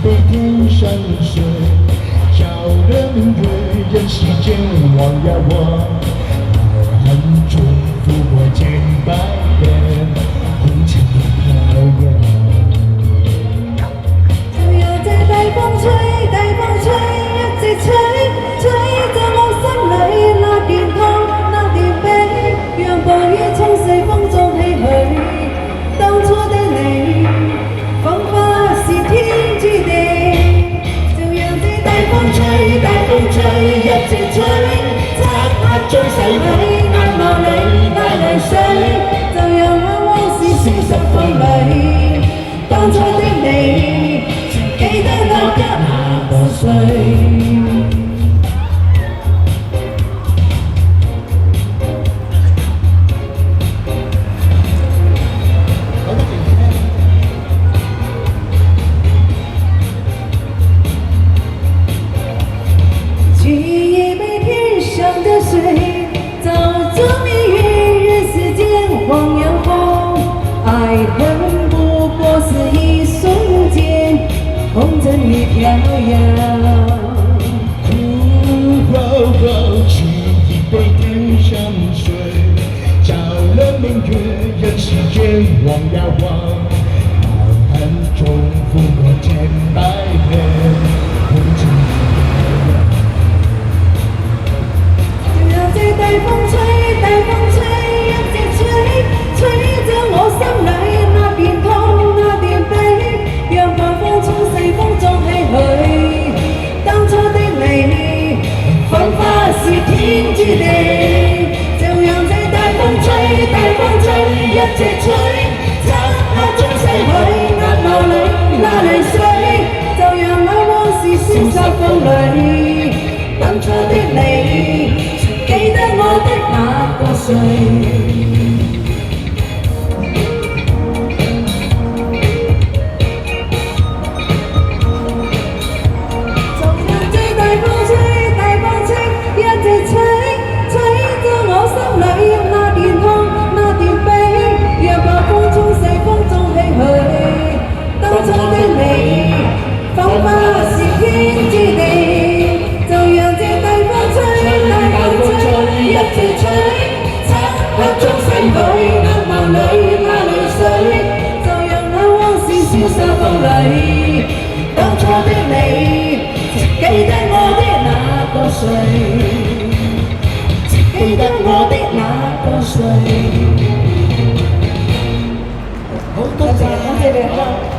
北天山水，叫人明月，人世间望呀望，暗中拂过千百遍，红尘飘扬。就讓這大風吹，大風吹，一直吹，吹進我心裏那電痛，那電悲，讓暴雨沖逝風中唏噓。當初的你，彷彿是天注定。就讓這大風吹，大風吹，一直吹，漆黑中洗去眼眸裏那淚水。就讓那往事消失風裏，當初的你，記得我的那個誰。去一杯天上的水，造作命运，人世间晃呀晃，爱恨不过是一瞬间，红尘里飘扬。沏一杯天上水，叫人明月，人世间望呀望，暗中拂过千百遍，红尘飘扬。大風吹，大風吹，一直吹，吹進我心裏那電痛，那電悲，讓暴風沖逝風中唏噓。當初的你，彷彿是天注定。就讓這大風吹，大風吹，一直吹，漆黑中逝去眼眸裏那淚水。就讓那往事消失風裏，當初的你。記得我的那個誰，就讓這大風吹，大風吹，一直吹，吹到我心裏那電痛，那電悲，讓暴風沖逝風中唏噓。當初的你，彷彿是天注定，就讓這大風吹，大風吹。一直吹，漆黑中洗去眼眸裏那淚水，就讓那往事消失風裏。當初的你，記得我的那個誰，記得我的那個誰。好多謝你。